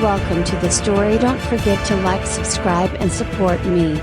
Welcome to the story. Don't forget to like, subscribe and support me.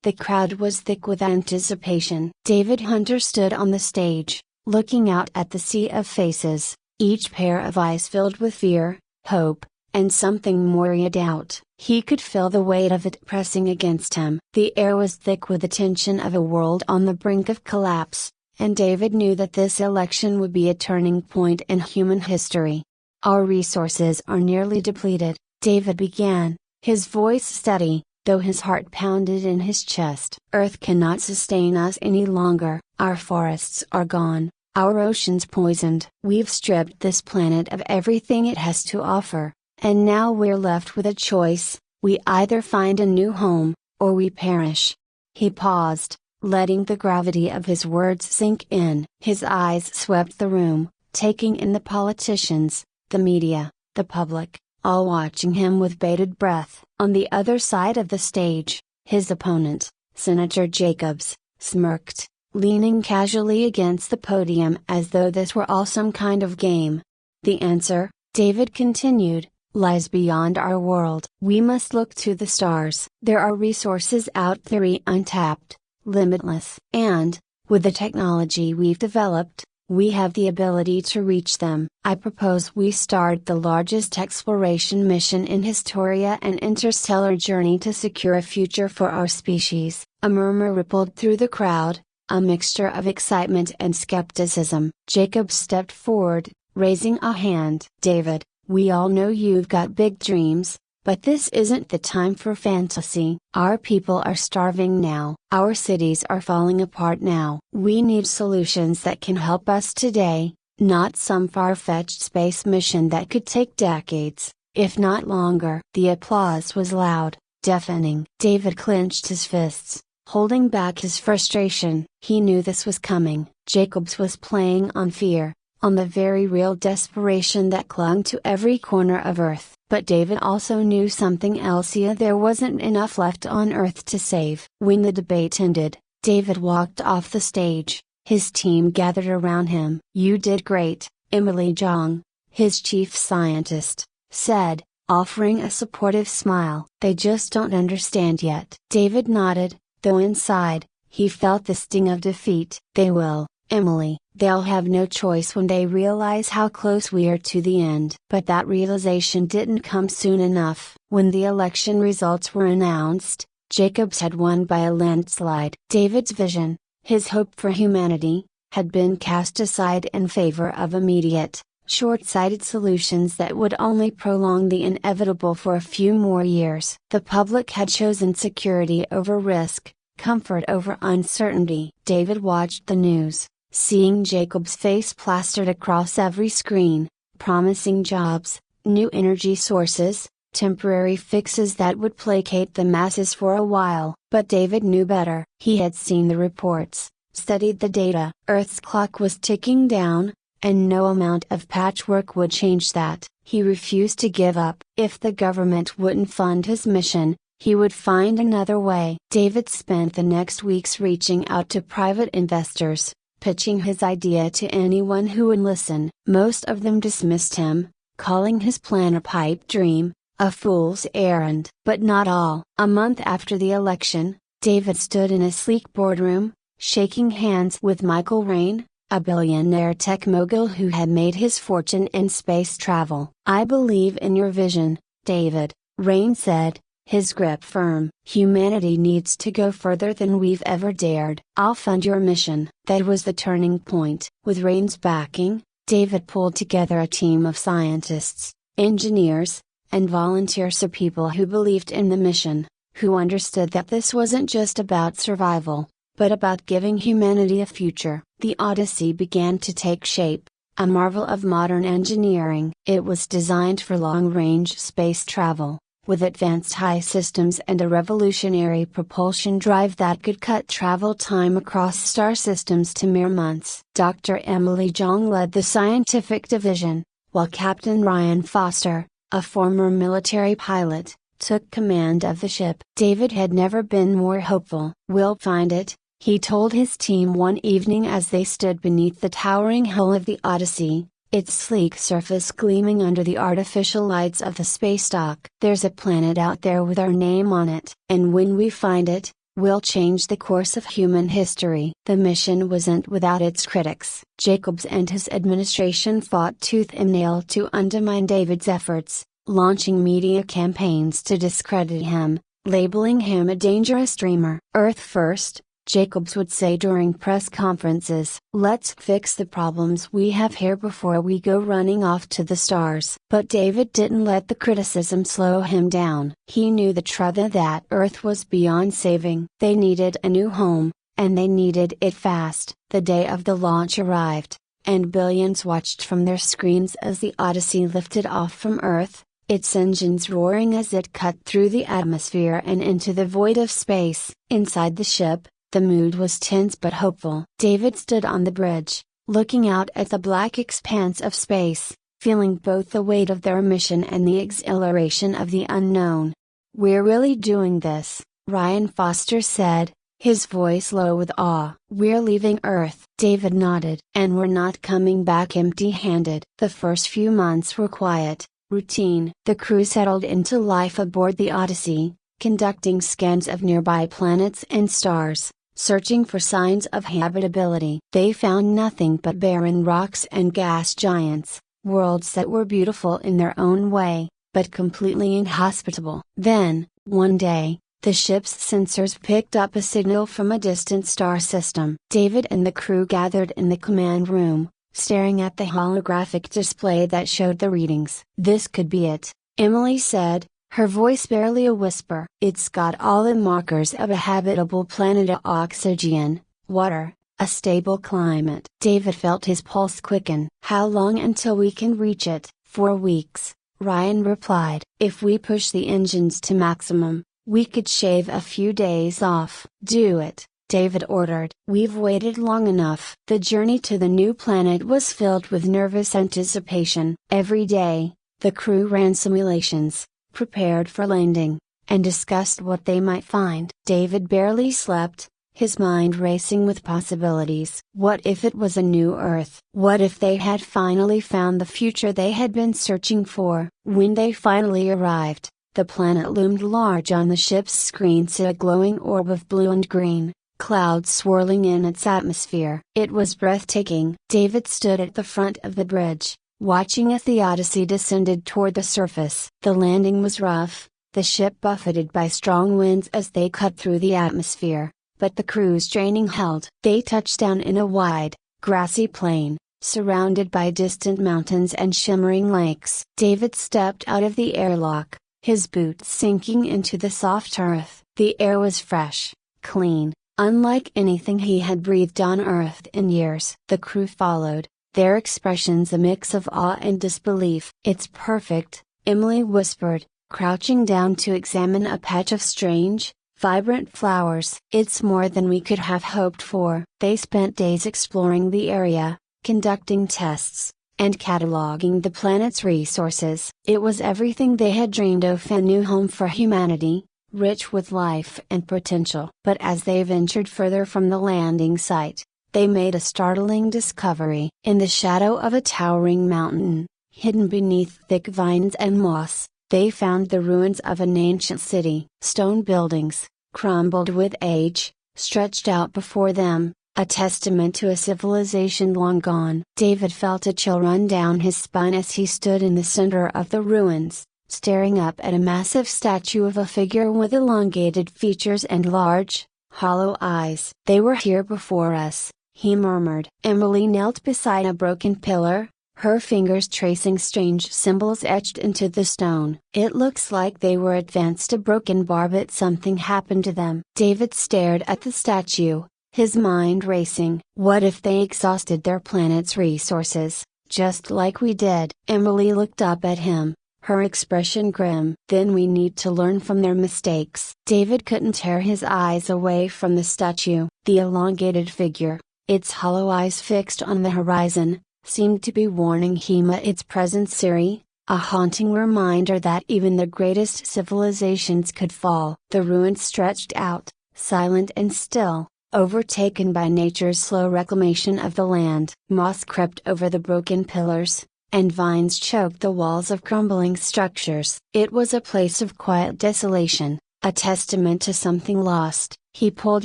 The crowd was thick with anticipation. David Hunter stood on the stage, looking out at the sea of faces, each pair of eyes filled with fear, hope, and something more doubt. He could feel the weight of it pressing against him. The air was thick with the tension of a world on the brink of collapse, and David knew that this election would be a turning point in human history. Our resources are nearly depleted, David began, his voice steady, though his heart pounded in his chest. Earth cannot sustain us any longer, our forests are gone, our oceans poisoned. We've stripped this planet of everything it has to offer, and now we're left with a choice: we either find a new home, or we perish. He paused, letting the gravity of his words sink in. His eyes swept the room, taking in the politicians, the media, the public, all watching him with bated breath. On the other side of the stage, his opponent, Senator Jacobs, smirked, leaning casually against the podium as though this were all some kind of game. The answer, David continued, lies beyond our world. We must look to the stars. There are resources out there untapped, limitless. And, with the technology we've developed, we have the ability to reach them. I propose we start the largest exploration mission in Historia, an interstellar journey to secure a future for our species. A murmur rippled through the crowd, a mixture of excitement and skepticism. Jacob stepped forward, raising a hand. David, we all know you've got big dreams, but this isn't the time for fantasy. Our people are starving now. Our cities are falling apart now. We need solutions that can help us today, not some far-fetched space mission that could take decades, if not longer. The applause was loud, deafening. David clenched his fists, holding back his frustration. He knew this was coming. Jacobs was playing on fear, on the very real desperation that clung to every corner of Earth. But David also knew something else: there wasn't enough left on Earth to save. When the debate ended, David walked off the stage, his team gathered around him. You did great, Emily Zhang, his chief scientist, said, offering a supportive smile. They just don't understand yet. David nodded, though inside, he felt the sting of defeat. They will, Emily. They'll have no choice when they realize how close we are to the end. But that realization didn't come soon enough. When the election results were announced, Jacobs had won by a landslide. David's vision, his hope for humanity, had been cast aside in favor of immediate, short-sighted solutions that would only prolong the inevitable for a few more years. The public had chosen security over risk, comfort over uncertainty. David watched the news, seeing Jacob's face plastered across every screen, promising jobs, new energy sources, temporary fixes that would placate the masses for a while. But David knew better. He had seen the reports, studied the data. Earth's clock was ticking down, and no amount of patchwork would change that. He refused to give up. If the government wouldn't fund his mission, he would find another way. David spent the next weeks reaching out to private investors, pitching his idea to anyone who would listen. Most of them dismissed him, calling his plan a pipe dream, a fool's errand. But not all. A month after the election, David stood in a sleek boardroom, shaking hands with Michael Rain, a billionaire tech mogul who had made his fortune in space travel. I believe in your vision, David, Rain said, his grip firm. Humanity needs to go further than we've ever dared. I'll fund your mission. That was the turning point. With Rain's backing, David pulled together a team of scientists, engineers, and volunteers, of people who believed in the mission, who understood that this wasn't just about survival, but about giving humanity a future. The Odyssey began to take shape, a marvel of modern engineering. It was designed for long-range space travel, with advanced high systems and a revolutionary propulsion drive that could cut travel time across star systems to mere months. Dr. Emily Zhang led the scientific division, while Captain Ryan Foster, a former military pilot, took command of the ship. David had never been more hopeful. We'll find it, he told his team one evening as they stood beneath the towering hull of the Odyssey. its sleek surface gleaming under the artificial lights of the space dock. "There's a planet out there with our name on it, and when we find it, we'll change the course of human history." The mission wasn't without its critics. Jacobs and his administration fought tooth and nail to undermine David's efforts, launching media campaigns to discredit him, labeling him a dangerous dreamer. "Earth first," Jacobs would say during press conferences. "Let's fix the problems we have here before we go running off to the stars." But David didn't let the criticism slow him down. He knew the truth that Earth was beyond saving. They needed a new home, and they needed it fast. The day of the launch arrived, and billions watched from their screens as the Odyssey lifted off from Earth, its engines roaring as it cut through the atmosphere and into the void of space. Inside the ship, the mood was tense but hopeful. David stood on the bridge, looking out at the black expanse of space, feeling both the weight of their mission and the exhilaration of the unknown. "We're really doing this," Ryan Foster said, his voice low with awe. "We're leaving Earth." David nodded. "And we're not coming back empty-handed." The first few months were quiet, routine. The crew settled into life aboard the Odyssey, conducting scans of nearby planets and stars, searching for signs of habitability. They found nothing but barren rocks and gas giants, worlds that were beautiful in their own way, but completely inhospitable. Then, one day, the ship's sensors picked up a signal from a distant star system. David and the crew gathered in the command room, staring at the holographic display that showed the readings. "This could be it," Emily said, her voice barely a whisper. "It's got all the markers of a habitable planet: oxygen, water, a stable climate." David felt his pulse quicken. "How long until we can reach it?" 4 weeks, Ryan replied. "If we push the engines to maximum, we could shave a few days off." "Do it," David ordered. "We've waited long enough." The journey to the new planet was filled with nervous anticipation. Every day, the crew ran simulations, prepared for landing, and discussed what they might find. David barely slept, his mind racing with possibilities. What if it was a new Earth? What if they had finally found the future they had been searching for? When they finally arrived, the planet loomed large on the ship's screens, a glowing orb of blue and green, clouds swirling in its atmosphere. It was breathtaking. David stood at the front of the bridge, watching as the Odyssey descended toward the surface. The landing was rough, the ship buffeted by strong winds as they cut through the atmosphere, but the crew's training held. They touched down in a wide, grassy plain, surrounded by distant mountains and shimmering lakes. David stepped out of the airlock, his boots sinking into the soft earth. The air was fresh, clean, unlike anything he had breathed on Earth in years. The crew followed, their expressions a mix of awe and disbelief. "It's perfect," Emily whispered, crouching down to examine a patch of strange, vibrant flowers. "It's more than we could have hoped for." They spent days exploring the area, conducting tests, and cataloging the planet's resources. It was everything they had dreamed of: a new home for humanity, rich with life and potential. But as they ventured further from the landing site, they made a startling discovery. In the shadow of a towering mountain, hidden beneath thick vines and moss, they found the ruins of an ancient city. Stone buildings, crumbled with age, stretched out before them, a testament to a civilization long gone. David felt a chill run down his spine as he stood in the center of the ruins, staring up at a massive statue of a figure with elongated features and large, hollow eyes. "They were here before us," he murmured. Emily knelt beside a broken pillar, her fingers tracing strange symbols etched into the stone. "It looks like they were advanced a broken bar, but something happened to them." David stared at the statue, his mind racing. "What if they exhausted their planet's resources, just like we did?" Emily looked up at him, her expression grim. "Then we need to learn from their mistakes." David couldn't tear his eyes away from the statue. The elongated figure, its hollow eyes fixed on the horizon, seemed to be warning him of its presence, a haunting reminder that even the greatest civilizations could fall. The ruins stretched out, silent and still, overtaken by nature's slow reclamation of the land. Moss crept over the broken pillars, and vines choked the walls of crumbling structures. It was a place of quiet desolation, a testament to something lost. He pulled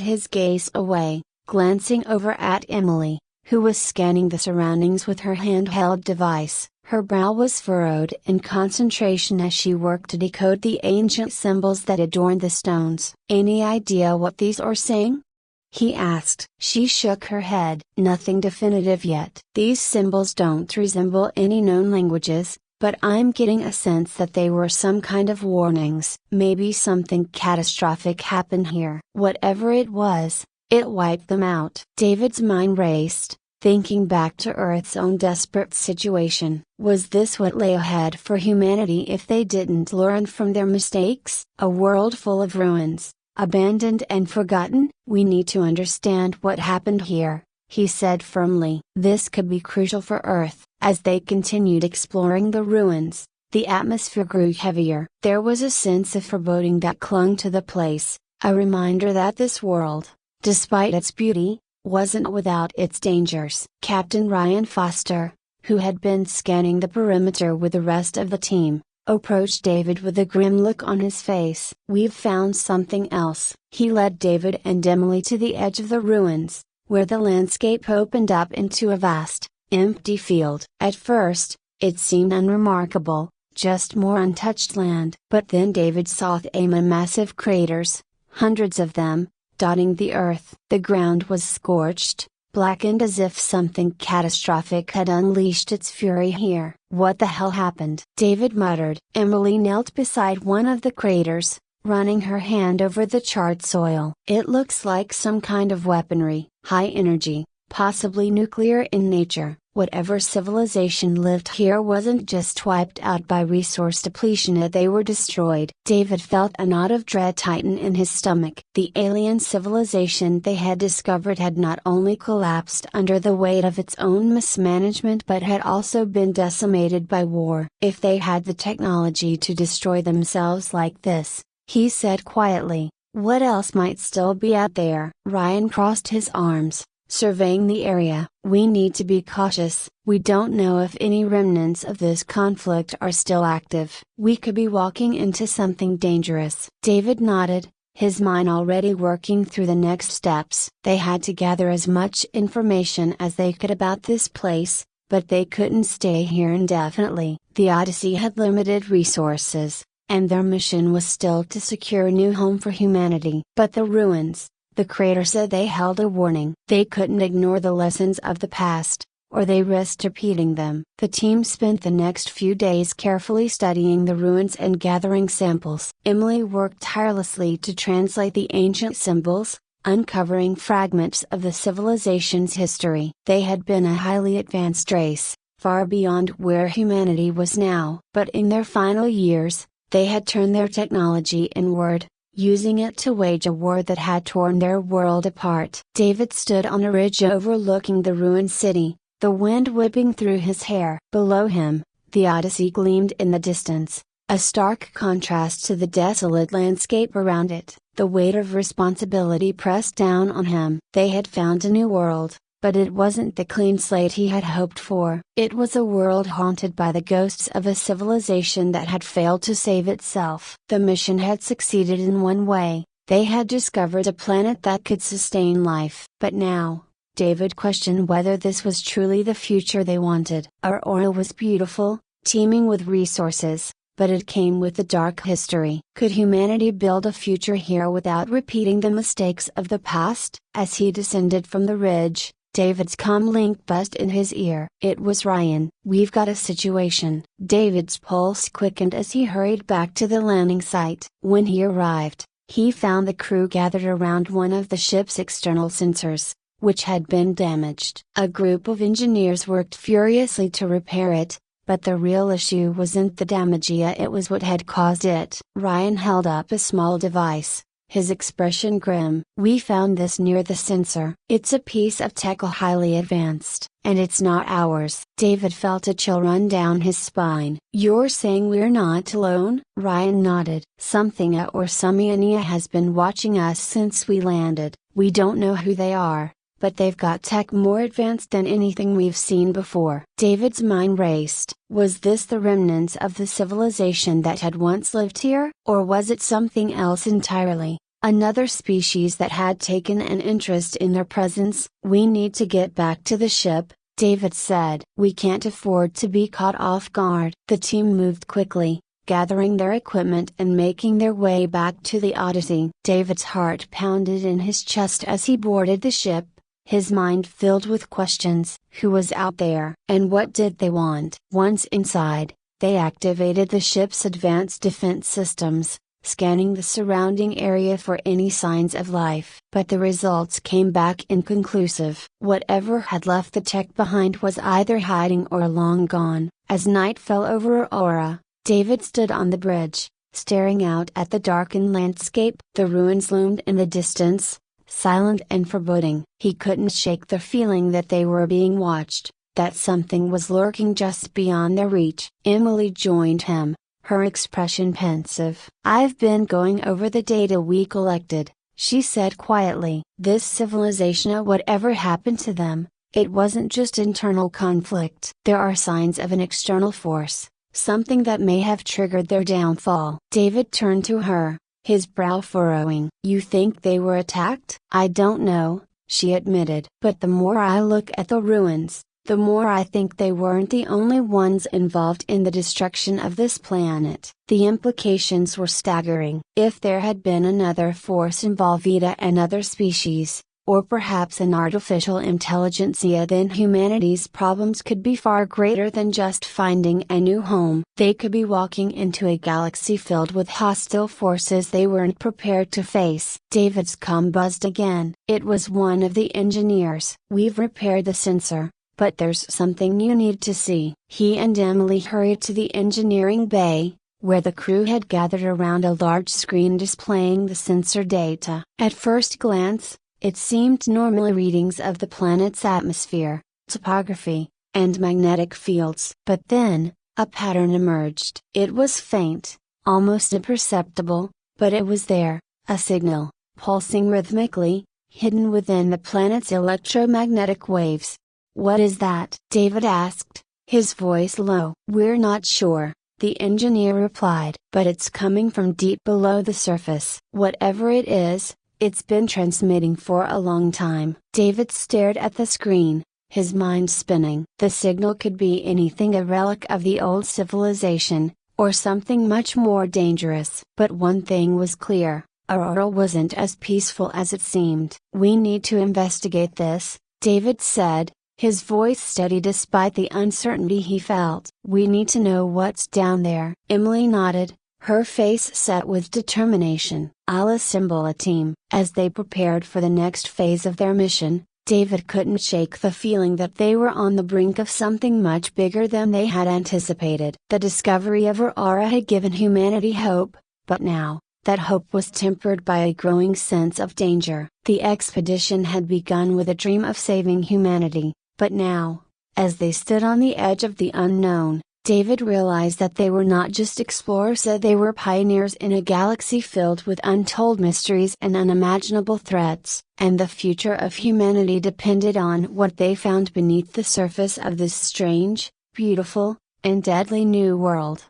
his gaze away, glancing over at Emily, who was scanning the surroundings with her handheld device. Her brow was furrowed in concentration as she worked to decode the ancient symbols that adorned the stones. "Any idea what these are saying?" he asked. She shook her head. "Nothing definitive yet. These symbols don't resemble any known languages, but I'm getting a sense that they were some kind of warnings. Maybe something catastrophic happened here. Whatever it was, it wiped them out." David's mind raced, thinking back to Earth's own desperate situation. Was this what lay ahead for humanity if they didn't learn from their mistakes? A world full of ruins, abandoned and forgotten? "We need to understand what happened here," he said firmly. This could be crucial for Earth. As they continued exploring the ruins, the atmosphere grew heavier. There was a sense of foreboding that clung to the place, a reminder that this world, despite its beauty, wasn't without its dangers. Captain Ryan Foster, who had been scanning the perimeter with the rest of the team, approached David with a grim look on his face. "We've found something else." He led David and Emily to the edge of the ruins, where the landscape opened up into a vast, empty field. At first, it seemed unremarkable, just more untouched land. But then David saw massive craters, hundreds of them, dotting the earth. The ground was scorched, blackened as if something catastrophic had unleashed its fury here. "What the hell happened?" David muttered. Emily knelt beside one of the craters, running her hand over the charred soil. "It looks like some kind of weaponry, high energy, possibly nuclear in nature. Whatever civilization lived here wasn't just wiped out by resource depletion, they were destroyed." David felt a knot of dread tighten in his stomach. The alien civilization they had discovered had not only collapsed under the weight of its own mismanagement but had also been decimated by war. "If they had the technology to destroy themselves like this," he said quietly, "what else might still be out there?" Ryan crossed his arms, surveying the area. "We need to be cautious. We don't know if any remnants of this conflict are still active. We could be walking into something dangerous." David nodded, his mind already working through the next steps. They had to gather as much information as they could about this place, but they couldn't stay here indefinitely. The Odyssey had limited resources, and their mission was still to secure a new home for humanity. But the ruins, the crater said they held a warning. They couldn't ignore the lessons of the past, or they risked repeating them. The team spent the next few days carefully studying the ruins and gathering samples. Emily worked tirelessly to translate the ancient symbols, uncovering fragments of the civilization's history. They had been a highly advanced race, far beyond where humanity was now. But in their final years, they had turned their technology inward, using it to wage a war that had torn their world apart. David stood on a ridge overlooking the ruined city, the wind whipping through his hair. Below him, the Odyssey gleamed in the distance, a stark contrast to the desolate landscape around it. The weight of responsibility pressed down on him. They had found a new world, but it wasn't the clean slate he had hoped for. It was a world haunted by the ghosts of a civilization that had failed to save itself. The mission had succeeded in one way: they had discovered a planet that could sustain life. But now, David questioned whether this was truly the future they wanted. Aurora was beautiful, teeming with resources, but it came with a dark history. Could humanity build a future here without repeating the mistakes of the past? As he descended from the ridge, David's comm link buzzed in his ear. It was Ryan. "We've got a situation." David's pulse quickened as he hurried back to the landing site. When he arrived, he found the crew gathered around one of the ship's external sensors, which had been damaged. A group of engineers worked furiously to repair it, but the real issue wasn't the damage, it was what had caused it. Ryan held up a small device, his expression grim. "We found this near the sensor. It's a piece of tech highly advanced, and it's not ours." David felt a chill run down his spine. "You're saying we're not alone?" Ryan nodded. "Something or someone has been watching us since we landed. We don't know who they are, but they've got tech more advanced than anything we've seen before." David's mind raced. Was this the remnants of the civilization that had once lived here? Or was it something else entirely? Another species that had taken an interest in their presence? "We need to get back to the ship," David said. "We can't afford to be caught off guard." The team moved quickly, gathering their equipment and making their way back to the Odyssey. David's heart pounded in his chest as he boarded the ship, his mind filled with questions. Who was out there? And what did they want? Once inside, they activated the ship's advanced defense systems, scanning the surrounding area for any signs of life. But the results came back inconclusive. Whatever had left the tech behind was either hiding or long gone. As night fell over Aurora, David stood on the bridge, staring out at the darkened landscape. The ruins loomed in the distance, silent and forbidding. He couldn't shake the feeling that they were being watched, that something was lurking just beyond their reach. Emily joined him, her expression pensive. "I've been going over the data we collected," she said quietly. "This civilization, whatever happened to them, it wasn't just internal conflict. There are signs of an external force, something that may have triggered their downfall." David turned to her, his brow furrowing. "You think they were attacked?" "I don't know," she admitted. "But the more I look at the ruins, the more I think they weren't the only ones involved in the destruction of this planet." The implications were staggering. If there had been another force involved, another species, or perhaps an artificial intelligentsia, then humanity's problems could be far greater than just finding a new home. They could be walking into a galaxy filled with hostile forces they weren't prepared to face. David's comm buzzed again. It was one of the engineers. "We've repaired the sensor, but there's something you need to see." He and Emily hurried to the engineering bay, where the crew had gathered around a large screen displaying the sensor data. At first glance, it seemed normal readings of the planet's atmosphere, topography, and magnetic fields. But then, a pattern emerged. It was faint, almost imperceptible, but it was there, a signal, pulsing rhythmically, hidden within the planet's electromagnetic waves. "What is that?" David asked, his voice low. "We're not sure," the engineer replied. "But it's coming from deep below the surface. Whatever it is, it's been transmitting for a long time." David stared at the screen, his mind spinning. The signal could be anything, a relic of the old civilization, or something much more dangerous. But one thing was clear, Aurora wasn't as peaceful as it seemed. "We need to investigate this," David said, his voice steady despite the uncertainty he felt. "We need to know what's down there." Emily nodded, her face set with determination. "I'll assemble a team." As they prepared for the next phase of their mission, David couldn't shake the feeling that they were on the brink of something much bigger than they had anticipated. The discovery of Aurora had given humanity hope, but now, that hope was tempered by a growing sense of danger. The expedition had begun with a dream of saving humanity, but now, as they stood on the edge of the unknown, David realized that they were not just explorers, that they were pioneers in a galaxy filled with untold mysteries and unimaginable threats, and the future of humanity depended on what they found beneath the surface of this strange, beautiful, and deadly new world.